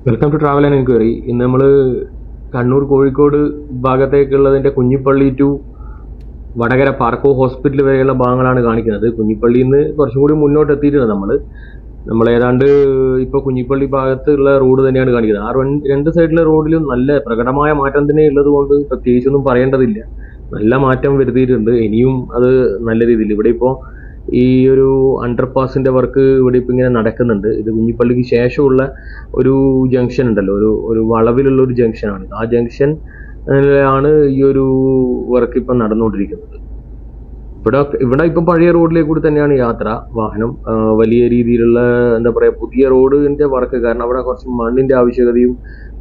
Welcome to travel and enquiry. ഇന്ന് നമ്മൾ കണ്ണൂർ കോഴിക്കോട് ഭാഗത്തേക്കുള്ളതിൻ്റെ കുഞ്ഞിപ്പള്ളി ടു വടകര പാർക്കോ ഹോസ്പിറ്റൽ വരെയുള്ള ഭാഗങ്ങളാണ് കാണിക്കുന്നത്. കുഞ്ഞിപ്പള്ളിയിൽ നിന്ന് കുറച്ചും കൂടി മുന്നോട്ട് എത്തിയിട്ടുണ്ട് നമ്മൾ ഏതാണ്ട് ഇപ്പോൾ കുഞ്ഞിപ്പള്ളി ഭാഗത്തുള്ള റോഡ് തന്നെയാണ് കാണിക്കുന്നത്. രണ്ട് സൈഡിലെ റോഡിലും നല്ല പ്രകടമായ മാറ്റം തന്നെ ഉള്ളത് കൊണ്ട് പ്രത്യേകിച്ചൊന്നും പറയേണ്ടതില്ല. നല്ല മാറ്റം വരുത്തിയിട്ടുണ്ട്. ഇനിയും അത് നല്ല രീതിയിൽ ഇവിടെ ഇപ്പോൾ ഈ ഒരു അണ്ടർപാസിൻ്റെ വർക്ക് ഇവിടെ ഇപ്പം ഇങ്ങനെ നടക്കുന്നുണ്ട്. ഇത് കുഞ്ഞിപ്പള്ളിക്ക് ശേഷമുള്ള ഒരു ജംഗ്ഷൻ ഉണ്ടല്ലോ, ഒരു വളവിലുള്ള ഒരു ജംഗ്ഷനാണ്. ആ ജംഗ്ഷൻ ആണ് ഈ ഒരു വർക്ക് ഇപ്പം നടന്നുകൊണ്ടിരിക്കുന്നത്. ഇവിടെ ഇപ്പം പഴയ റോഡിലേക്ക് കൂടി തന്നെയാണ് യാത്ര. വാഹനം വലിയ രീതിയിലുള്ള എന്താ പറയുക പുതിയ റോഡിൻ്റെ വർക്ക് കാരണം അവിടെ കുറച്ച് മണ്ണിൻ്റെ ആവശ്യകതയും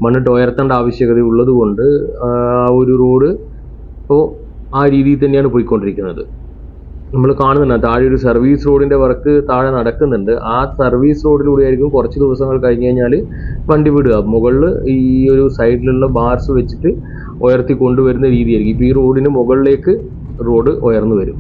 മണ്ണിട്ട് ഉയർത്തേണ്ട ആവശ്യകതയും ഉള്ളത് കൊണ്ട് ആ ഒരു റോഡ് ഇപ്പോൾ ആ രീതിയിൽ തന്നെയാണ് പോയിക്കൊണ്ടിരിക്കുന്നത്. നമ്മൾ കാണുന്നുണ്ട് താഴെ ഒരു സർവീസ് റോഡിൻ്റെ വർക്ക് താഴെ നടക്കുന്നുണ്ട്. ആ സർവീസ് റോഡിലൂടെ ആയിരിക്കും കുറച്ച് ദിവസങ്ങൾ കഴിഞ്ഞ് കഴിഞ്ഞാൽ വണ്ടി വിടുക. മുകളിൽ ഈ ഒരു സൈഡിലുള്ള ബാർസ് വെച്ചിട്ട് ഉയർത്തി കൊണ്ടുവരുന്ന രീതിയായിരിക്കും. ഇപ്പോൾ ഈ റോഡിന് മുകളിലേക്ക് റോഡ് ഉയർന്നു വരും.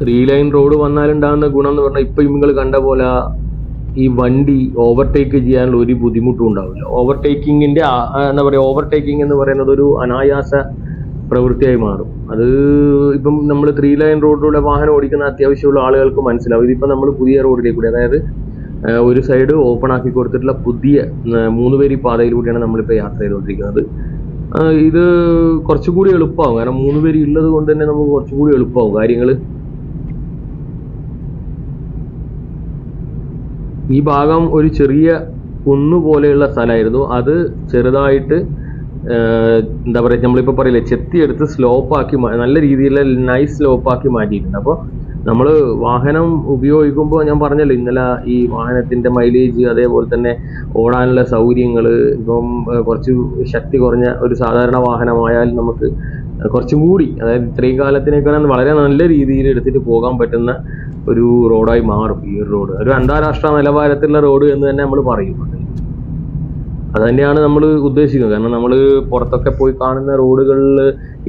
ത്രീ ലൈൻ റോഡ് വന്നാലുണ്ടാകുന്ന ഗുണം എന്ന് പറഞ്ഞാൽ ഇപ്പം നിങ്ങൾ കണ്ട പോലെ ഈ വണ്ടി ഓവർടേക്ക് ചെയ്യാനുള്ള ഒരു ബുദ്ധിമുട്ടും ഉണ്ടാവില്ല. ഓവർടേക്കിങ്ങിൻ്റെ എന്താ പറയുക ഓവർടേക്കിംഗ് എന്ന് പറയുന്നത് ഒരു അനായാസ പ്രവൃത്തിയായി മാറും. അത് ഇപ്പം നമ്മൾ ത്രീ ലൈൻ റോഡിലൂടെ വാഹനം ഓടിക്കുന്ന അത്യാവശ്യമുള്ള ആളുകൾക്ക് മനസ്സിലാവും. ഇതിപ്പോൾ നമ്മൾ പുതിയ റോഡിലേക്ക് കൂടി, അതായത് ഒരു സൈഡ് ഓപ്പൺ ആക്കി കൊടുത്തിട്ടുള്ള പുതിയ 3 വരി പാതയിലൂടെയാണ് നമ്മളിപ്പോൾ യാത്ര ചെയ്തുകൊണ്ടിരിക്കുന്നത്. ഇത് കുറച്ചുകൂടി എളുപ്പമാകും. കാരണം 3 വരി ഉള്ളത് കൊണ്ട് തന്നെ നമുക്ക് കുറച്ചുകൂടി എളുപ്പമാകും കാര്യങ്ങൾ. ഈ ഭാഗം ഒരു ചെറിയ കുന്നുപോലെയുള്ള സ്ഥലമായിരുന്നു. അത് ചെറുതായിട്ട് എന്താ പറയുക നമ്മളിപ്പോൾ പറയില്ലേ ചെത്തിയെടുത്ത് സ്ലോപ്പാക്കി നല്ല രീതിയിൽ നൈസ് സ്ലോപ്പാക്കി മാറ്റിയിട്ടുണ്ട്. അപ്പോൾ നമ്മൾ വാഹനം ഉപയോഗിക്കുമ്പോൾ ഞാൻ പറഞ്ഞല്ലോ ഇന്നലെ ഈ വാഹനത്തിൻ്റെ മൈലേജ് അതേപോലെ തന്നെ ഓടാനുള്ള സൗകര്യങ്ങൾ ഇപ്പം കുറച്ച് ശക്തി കുറഞ്ഞ ഒരു സാധാരണ വാഹനമായാൽ നമുക്ക് കുറച്ചും കൂടി അതായത് ഇത്രയും കാലത്തിനേക്കാളും വളരെ നല്ല രീതിയിൽ എടുത്തിട്ട് പോകാൻ പറ്റുന്ന ഒരു റോഡായി മാറും ഈ റോഡ്. ഒരു അന്താരാഷ്ട്ര നിലവാരത്തിലുള്ള റോഡ് എന്ന് തന്നെ നമ്മൾ പറയും. അത് തന്നെയാണ് നമ്മൾ ഉദ്ദേശിക്കുന്നത്. കാരണം നമ്മൾ പുറത്തൊക്കെ പോയി കാണുന്ന റോഡുകളിൽ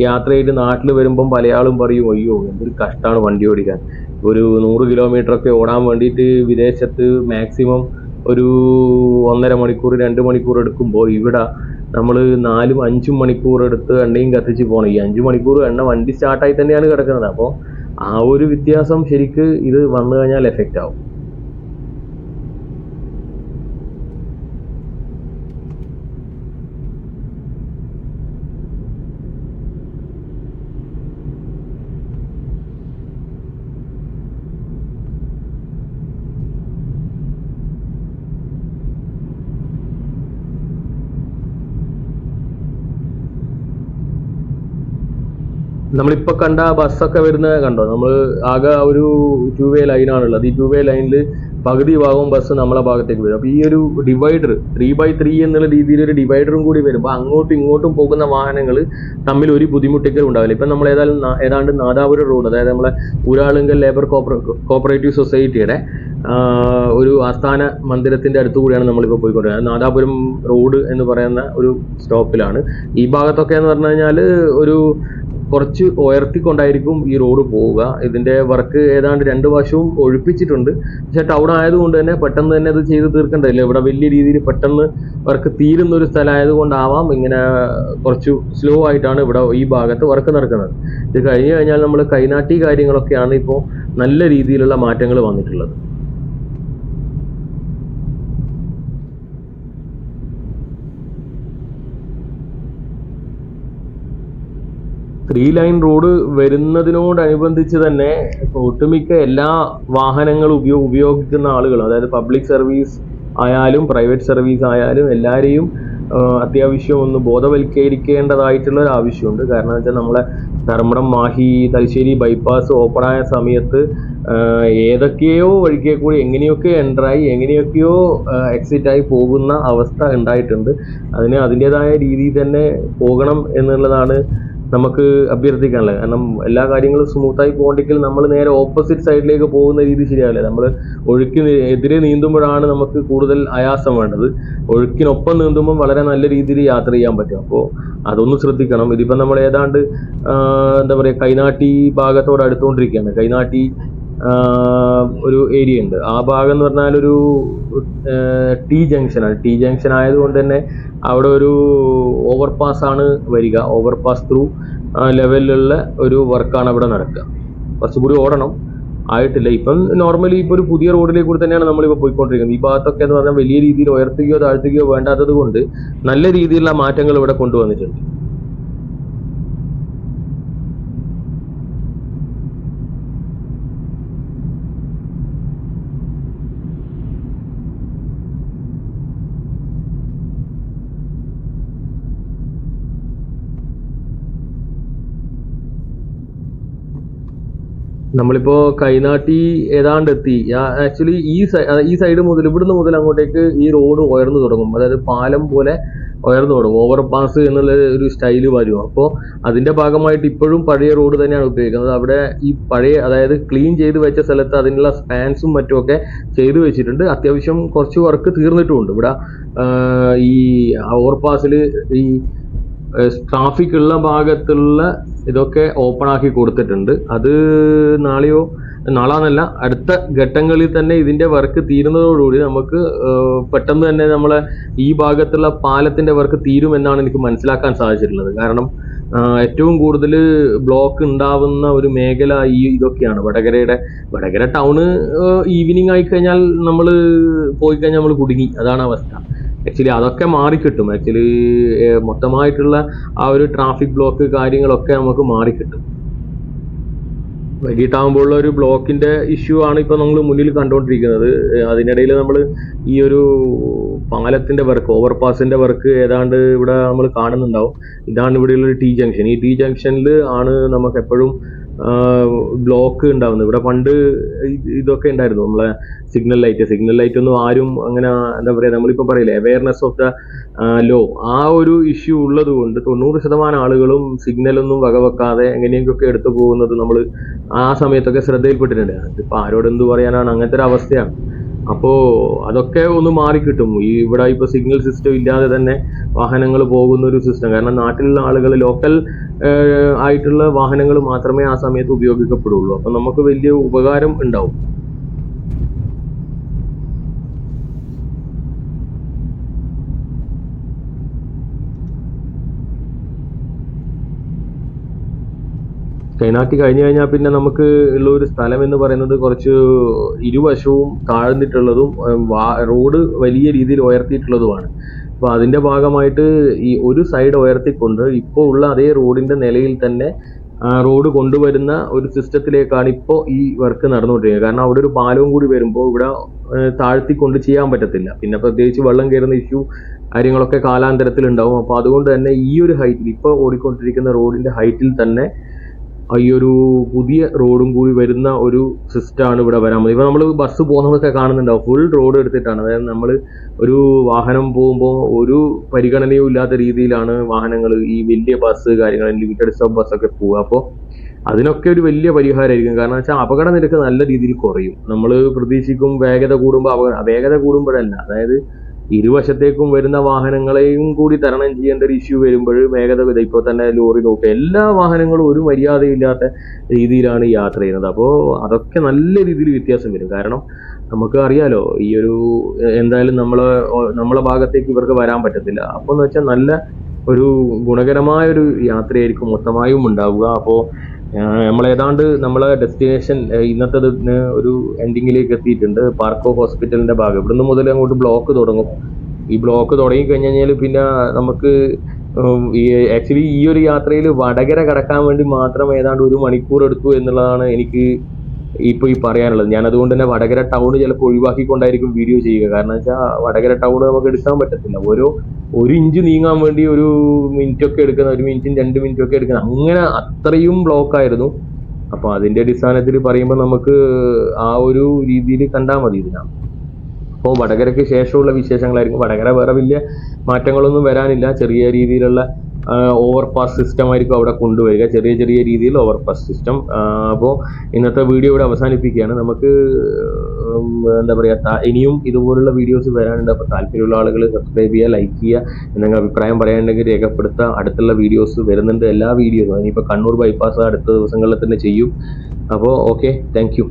യാത്ര ചെയ്ത് നാട്ടിൽ വരുമ്പം പല ആളും പറയും അയ്യോ എന്തൊരു കഷ്ടമാണ് വണ്ടി ഓടിക്കാൻ. ഒരു 100 കിലോമീറ്ററൊക്കെ ഓടാൻ വേണ്ടിയിട്ട് വിദേശത്ത് മാക്സിമം ഒരു 1.5 മണിക്കൂർ 2 മണിക്കൂർ എടുക്കുമ്പോൾ ഇവിടെ നമ്മൾ 4-5 മണിക്കൂർ എടുത്ത് എണ്ണയും കത്തിച്ച് പോകണം. ഈ 5 മണിക്കൂർ എണ്ണ വണ്ടി സ്റ്റാർട്ടായി തന്നെയാണ് കിടക്കുന്നത്. അപ്പോൾ ആ ഒരു വ്യത്യാസം ശരിക്ക് ഇത് വന്നു കഴിഞ്ഞാൽ എഫക്റ്റ് ആവും. നമ്മളിപ്പോൾ കണ്ട ബസ്സൊക്കെ വരുന്നത് കണ്ടോ, നമ്മൾ ആകെ ഒരു 2 വേ ലൈനാണുള്ളത്. ഈ 2 വേ ലൈനിൽ പകുതി ഭാഗവും ബസ് നമ്മളെ ഭാഗത്തേക്ക് വരും. അപ്പോൾ ഈ ഒരു ഡിവൈഡർ 3x3 എന്നുള്ള രീതിയിൽ ഒരു ഡിവൈഡറും കൂടി വരുമ്പോൾ അങ്ങോട്ടും ഇങ്ങോട്ടും പോകുന്ന വാഹനങ്ങൾ തമ്മിൽ ഒരു ബുദ്ധിമുട്ടിക്കലും ഉണ്ടാവില്ല. ഇപ്പം നമ്മൾ ഏതാണ്ട് നാദാപുരം റോഡ്, അതായത് നമ്മളെ ഊരാളുങ്കൽ ലേബർ കോപ്പറേറ്റീവ് സൊസൈറ്റിയുടെ ഒരു ആസ്ഥാന മന്ദിരത്തിൻ്റെ അടുത്തു കൂടിയാണ് നമ്മളിപ്പോൾ പോയിക്കൊണ്ടിരിക്കുന്നത്. നാദാപുരം റോഡ് എന്ന് പറയുന്ന ഒരു സ്റ്റോപ്പിലാണ്. ഈ ഭാഗത്തൊക്കെ എന്ന് പറഞ്ഞു കഴിഞ്ഞാൽ ഒരു കുറച്ച് ഉയർത്തിക്കൊണ്ടായിരിക്കും ഈ റോഡ് പോവുക. ഇതിൻ്റെ വർക്ക് ഏതാണ്ട് 2 വശവും ഒഴിപ്പിച്ചിട്ടുണ്ട്. പക്ഷെ ടൗൺ ആയതുകൊണ്ട് തന്നെ പെട്ടെന്ന് തന്നെ ഇത് ചെയ്ത് തീർക്കേണ്ടതില്ല. ഇവിടെ വലിയ രീതിയിൽ പെട്ടെന്ന് വർക്ക് തീരുന്ന ഒരു സ്ഥലമായതുകൊണ്ടാവാം ഇങ്ങനെ കുറച്ച് സ്ലോ ആയിട്ടാണ് ഇവിടെ ഈ ഭാഗത്ത് വർക്ക് നടക്കുന്നത്. ഇത് കഴിഞ്ഞ് കഴിഞ്ഞാൽ നമ്മൾ കൈനാട്ടി കാര്യങ്ങളൊക്കെയാണ് ഇപ്പോൾ നല്ല രീതിയിലുള്ള മാറ്റങ്ങൾ വന്നിട്ടുള്ളത്. ത്രീ ലൈൻ റോഡ് വരുന്നതിനോടനുബന്ധിച്ച് തന്നെ ഒട്ടുമിക്ക എല്ലാ വാഹനങ്ങളും ഉപയോഗിക്കുന്ന ആളുകൾ, അതായത് പബ്ലിക് സർവീസ് ആയാലും പ്രൈവറ്റ് സർവീസ് ആയാലും എല്ലാവരെയും അത്യാവശ്യം ഒന്ന് ബോധവൽക്കരിക്കേണ്ടതായിട്ടുള്ള ഒരു ആവശ്യമുണ്ട്. കാരണം എന്ന് വെച്ചാൽ നമ്മളെ ധർമ്മടം മാഹി തലശ്ശേരി ബൈപ്പാസ് ഓപ്പണായ സമയത്ത് ഏതൊക്കെയോ വഴിക്കേ കൂടി എങ്ങനെയൊക്കെ എൻ്ററായി എങ്ങനെയൊക്കെയോ എക്സിറ്റായി പോകുന്ന അവസ്ഥ ഉണ്ടായിട്ടുണ്ട്. അതിൻ്റേതായ രീതിയിൽ തന്നെ പോകണം എന്നുള്ളതാണ് നമുക്ക് അഭ്യർത്ഥിക്കാനുള്ളത്. കാരണം എല്ലാ കാര്യങ്ങളും സ്മൂത്തായി പോകണമെങ്കിൽ നമ്മൾ നേരെ ഓപ്പോസിറ്റ് സൈഡിലേക്ക് പോകുന്ന രീതി ശരിയാവില്ല. നമ്മൾ എതിരെ നീന്തുമ്പോഴാണ് നമുക്ക് കൂടുതൽ ആയാസം വേണ്ടത്. ഒഴുക്കിനൊപ്പം നീന്തുമ്പോൾ വളരെ നല്ല രീതിയിൽ യാത്ര ചെയ്യാൻ പറ്റും. അപ്പോൾ അതൊന്ന് ശ്രദ്ധിക്കണം. ഇതിപ്പോൾ നമ്മൾ ഏതാണ്ട് എന്താ പറയുക, കൈനാട്ടി ഭാഗത്തോട് അടുത്തുകൊണ്ടിരിക്കുകയാണ്. കൈനാട്ടി ഒരു ഏരിയ ഉണ്ട്. ആ ഭാഗം എന്ന് പറഞ്ഞാൽ ഒരു ടി ജംഗ്ഷനാണ്. ടി ജംഗ്ഷൻ ആയതുകൊണ്ട് തന്നെ അവിടെ ഒരു ഓവർപാസ് ആണ് വരിക. ഓവർപാസ് ത്രൂ ലെവലിലുള്ള ഒരു വർക്കാണ് അവിടെ നടക്കുക. കുറച്ചുകൂടി ഓടണം, ആയിട്ടില്ല. ഇപ്പം നോർമലി ഇപ്പോൾ ഒരു പുതിയ റോഡിലേക്ക് കൂടി തന്നെയാണ് നമ്മളിപ്പോൾ പോയിക്കൊണ്ടിരിക്കുന്നത്. ഈ ഭാഗത്തൊക്കെ എന്ന് പറഞ്ഞാൽ വലിയ രീതിയിൽ ഉയർത്തുകയോ താഴ്ത്തുകയോ വേണ്ടാത്തത് കൊണ്ട് നല്ല രീതിയിലുള്ള മാറ്റങ്ങൾ ഇവിടെ കൊണ്ടുവന്നിട്ടുണ്ട്. നമ്മളിപ്പോ കൈനാട്ടി ഏതാണ്ട് എത്തി. ആക്ച്വലി ഈ സൈഡ് മുതൽ, ഇവിടുന്ന് മുതൽ അങ്ങോട്ടേക്ക് ഈ റോഡ് ഉയർന്നു തുടങ്ങും. അതായത് പാലം പോലെ ഉയർന്നു തുടങ്ങും. ഓവർ പാസ് എന്നുള്ള ഒരു സ്റ്റൈല് വരും. അപ്പോൾ അതിന്റെ ഭാഗമായിട്ട് ഇപ്പോഴും പഴയ റോഡ് തന്നെയാണ് ഉപയോഗിക്കുന്നത്. അവിടെ ഈ പഴയ, അതായത് ക്ലീൻ ചെയ്ത് വെച്ച സ്ഥലത്ത് അതിനുള്ള സ്പാൻസും മറ്റുമൊക്കെ ചെയ്തു വെച്ചിട്ടുണ്ട്. അത്യാവശ്യം കുറച്ച് വർക്ക് തീർന്നിട്ടുമുണ്ട്. ഇവിടെ ഈ ഓവർപാസിൽ ഈ ട്രാഫിക് ഉള്ള ഭാഗത്തുള്ള ഇതൊക്കെ ഓപ്പൺ ആക്കി കൊടുത്തിട്ടുണ്ട്. അത് നാളെന്നല്ല, അടുത്ത ഘട്ടങ്ങളിൽ തന്നെ ഇതിന്റെ വർക്ക് തീരുന്നതോടുകൂടി നമുക്ക് പെട്ടെന്ന് തന്നെ നമ്മളെ ഈ ഭാഗത്തുള്ള പാലത്തിന്റെ വർക്ക് തീരുമെന്നാണ് എനിക്ക് മനസ്സിലാക്കാൻ സാധിച്ചിട്ടുള്ളത്. കാരണം ഏറ്റവും കൂടുതൽ ബ്ലോക്ക് ഉണ്ടാവുന്ന ഒരു മേഖല ഇതൊക്കെയാണ്. വടകര ടൗണ് ഈവനിങ് ആയിക്കഴിഞ്ഞാൽ നമ്മൾ പോയി കഴിഞ്ഞാൽ നമ്മൾ കുടുങ്ങി, അതാണ് അവസ്ഥ. ആക്ച്വലി അതൊക്കെ മാറിക്കിട്ടും. ആക്ച്വലി മൊത്തമായിട്ടുള്ള ആ ഒരു ട്രാഫിക് ബ്ലോക്ക് കാര്യങ്ങളൊക്കെ നമുക്ക് മാറിക്കിട്ടും. വൈകിട്ടാകുമ്പോഴുള്ള ഒരു ബ്ലോക്കിന്റെ ഇഷ്യൂ ആണ് ഇപ്പൊ നമ്മൾ മുന്നിൽ കണ്ടുകൊണ്ടിരിക്കുന്നത്. അതിനിടയിൽ നമ്മൾ ഈ ഒരു പാലത്തിന്റെ വർക്ക്, ഓവർപാസിന്റെ വർക്ക് ഏതാണ്ട് ഇവിടെ നമ്മൾ കാണുന്നുണ്ടാവും. ഇതാണ് ഇവിടെയുള്ള ടി ജംഗ്ഷൻ. ഈ ടി ജംഗ്ഷനിൽ ആണ് നമുക്ക് എപ്പോഴും ബ്ലോക്ക് ഉണ്ടാവുന്നത്. ഇവിടെ പണ്ട് ഇതൊക്കെ ഉണ്ടായിരുന്നു, നമ്മളെ സിഗ്നൽ ലൈറ്റ് ഒന്നും ആരും അങ്ങനെ എന്താ പറയുക, നമ്മളിപ്പോൾ പറയില്ലേ അവയർനെസ് ഓഫ് ദ ലോ, ആ ഒരു ഇഷ്യൂ ഉള്ളത് കൊണ്ട് 90% ആളുകളും സിഗ്നലൊന്നും വകവെക്കാതെ എങ്ങനെയൊക്കെ എടുത്തു പോകുന്നത് നമ്മൾ ആ സമയത്തൊക്കെ ശ്രദ്ധയിൽപ്പെട്ടിട്ടുണ്ട്. ഇപ്പൊ ആരോട് എന്ത് പറയാനാണ്, അങ്ങനത്തെ ഒരു അവസ്ഥയാണ്. അപ്പോൾ അതൊക്കെ ഒന്ന് മാറിക്കിട്ടും. ഇവിടെ ഇപ്പോൾ സിഗ്നൽ സിസ്റ്റം ഇല്ലാതെ തന്നെ വാഹനങ്ങൾ പോകുന്ന ഒരു സിസ്റ്റം. കാരണം നാട്ടിലുള്ള ആളുകൾ ലോക്കൽ ആയിട്ടുള്ള വാഹനങ്ങൾ മാത്രമേ ആ സമയത്ത് ഉപയോഗിക്കപ്പെടുള്ളൂ. അപ്പം നമുക്ക് വലിയ ഉപകാരം ഉണ്ടാവും. കൈനാട്ടി കഴിഞ്ഞു കഴിഞ്ഞാൽ പിന്നെ നമുക്ക് ഉള്ള ഒരു സ്ഥലം എന്ന് പറയുന്നത് കുറച്ച് ഇരുവശവും താഴ്ന്നിട്ടുള്ളതും റോഡ് വലിയ രീതിയിൽ ഉയർത്തിയിട്ടുള്ളതുമാണ്. അപ്പോൾ അതിന്റെ ഭാഗമായിട്ട് ഈ ഒരു സൈഡ് ഉയർത്തിക്കൊണ്ട് ഇപ്പോൾ ഉള്ള അതേ റോഡിന്റെ നിലയിൽ തന്നെ റോഡ് കൊണ്ടുവരുന്ന ഒരു സിസ്റ്റത്തിലേക്കാണ് ഇപ്പോൾ ഈ വർക്ക് നടന്നുകൊണ്ടിരിക്കുന്നത്. കാരണം അവിടെ ഒരു പാലവും കൂടി വരുമ്പോൾ ഇവിടെ താഴ്ത്തിക്കൊണ്ട് ചെയ്യാൻ പറ്റത്തില്ല. പിന്നെ പ്രത്യേകിച്ച് വെള്ളം കയറുന്ന ഇഷ്യൂ കാര്യങ്ങളൊക്കെ കാലാന്തരത്തിൽ ഉണ്ടാവും. അപ്പോൾ അതുകൊണ്ട് തന്നെ ഈ ഒരു ഹൈറ്റിൽ, ഇപ്പോൾ ഓടിക്കൊണ്ടിരിക്കുന്ന റോഡിന്റെ ഹൈറ്റിൽ തന്നെ ഈ ഒരു പുതിയ റോഡും കൂടി വരുന്ന ഒരു സിസ്റ്റമാണ് ഇവിടെ വരാൻ മതി. ഇപ്പോൾ നമ്മൾ ബസ് പോകുന്നതൊക്കെ കാണുന്നുണ്ടാവും, ഫുൾ റോഡ് എടുത്തിട്ടാണ്. അതായത് നമ്മൾ ഒരു വാഹനം പോകുമ്പോൾ ഒരു പരിഗണനയും ഇല്ലാത്ത രീതിയിലാണ് വാഹനങ്ങൾ, ഈ വലിയ ബസ് കാര്യങ്ങൾ, ലിമിറ്റഡ് സ്റ്റോപ്പ് ബസ്സൊക്കെ പോവുക. അപ്പോൾ അതിനൊക്കെ ഒരു വലിയ പരിഹാരമായിരിക്കും. കാരണം വെച്ചാൽ അപകട നിരക്ക് നല്ല രീതിയിൽ കുറയും. നമ്മൾ പ്രതീക്ഷിക്കും വേഗത കൂടുമ്പോൾ വേഗത കൂടുമ്പോഴല്ല, അതായത് ഇരുവശത്തേക്കും വരുന്ന വാഹനങ്ങളെയും കൂടി തരണം ചെയ്യേണ്ട ഒരു ഇഷ്യൂ വരുമ്പോൾ വേഗത, ഇപ്പോൾ തന്നെ ലോറി നോക്കുക, എല്ലാ വാഹനങ്ങളും ഒരു മര്യാദയില്ലാത്ത രീതിയിലാണ് യാത്ര ചെയ്യുന്നത്. അപ്പോൾ അതൊക്കെ നല്ല രീതിയിൽ വ്യത്യാസം വരും. കാരണം നമുക്ക് അറിയാലോ, ഈ ഒരു എന്തായാലും നമ്മളെ ഭാഗത്തേക്ക് ഇവർക്ക് വരാൻ പറ്റത്തില്ല. അപ്പോൾ എന്ന് വെച്ചാൽ നല്ല ഒരു ഗുണകരമായ ഒരു യാത്രയായിരിക്കും മൊത്തമായും ഉണ്ടാവുക. അപ്പോൾ നമ്മളേതാണ്ട് നമ്മളെ ഡെസ്റ്റിനേഷൻ ഇന്നത്തെ ഒരു എൻഡിങ്ങിലേക്ക് എത്തിയിട്ടുണ്ട്. പാർക്കോ ഹോസ്പിറ്റലിന്റെ ഭാഗം. ഇവിടുന്ന് മുതൽ അങ്ങോട്ട് ബ്ലോക്ക് തുടങ്ങും. ഈ ബ്ലോക്ക് തുടങ്ങി കഴിഞ്ഞ് കഴിഞ്ഞാൽ പിന്നെ നമുക്ക് ആക്ച്വലി ഈ ഒരു യാത്രയിൽ വടകര കടക്കാൻ വേണ്ടി മാത്രം ഏതാണ്ട് 1 മണിക്കൂർ എടുത്തു എന്നുള്ളതാണ് എനിക്ക് ഇപ്പോൾ ഈ പറയാനുള്ളത്. ഞാൻ അതുകൊണ്ട് തന്നെ വടകര ടൗൺ ചിലപ്പോൾ ഒഴിവാക്കിക്കൊണ്ടായിരിക്കും വീഡിയോ ചെയ്യുക. കാരണം വെച്ചാൽ വടകര ടൗൺ നമുക്ക് എടുക്കാൻ പറ്റത്തില്ല. ഒരു ഇഞ്ച് നീങ്ങാൻ വേണ്ടി 1 മിനിറ്റൊക്കെ എടുക്കുന്ന, 1 മിനിറ്റും 2 മിനിറ്റും ഒക്കെ എടുക്കുന്ന, അങ്ങനെ അത്രയും ബ്ലോക്കായിരുന്നു. അപ്പോൾ അതിന്റെ അടിസ്ഥാനത്തിൽ പറയുമ്പോൾ നമുക്ക് ആ ഒരു രീതിയിൽ കണ്ടാൽ മതി ഇതിനാണ്. അപ്പോൾ വടകരയ്ക്ക് ശേഷമുള്ള വിശേഷങ്ങളായിരിക്കും. വടകര വേറെ വലിയ മാറ്റങ്ങളൊന്നും വരാനില്ല. ചെറിയ രീതിയിലുള്ള ഓവർപാസ് സിസ്റ്റം ആയിരിക്കും അവിടെ കൊണ്ടുവരിക, ചെറിയ ചെറിയ രീതിയിൽ ഓവർപാസ് സിസ്റ്റം. അപ്പോൾ ഇന്നത്തെ വീഡിയോ ഇവിടെ അവസാനിപ്പിക്കുകയാണ്. നമുക്ക് എന്താ പറയുക, ഇനിയും ഇതുപോലുള്ള വീഡിയോസ് വരാനുണ്ട്. അപ്പോൾ താല്പര്യമുള്ള ആളുകൾ സബ്സ്ക്രൈബ് ചെയ്യുക, ലൈക്ക് ചെയ്യുക, എന്തെങ്കിലും അഭിപ്രായം പറയാനുണ്ടെങ്കിൽ രേഖപ്പെടുത്തുക. അടുത്തുള്ള വീഡിയോസ് വരുന്നുണ്ട്, എല്ലാ വീഡിയോസും. ഇനിയിപ്പോൾ കണ്ണൂർ ബൈപ്പാസ് അടുത്ത ദിവസങ്ങളിൽ തന്നെ ചെയ്യും. അപ്പോൾ ഓക്കെ, താങ്ക് യു.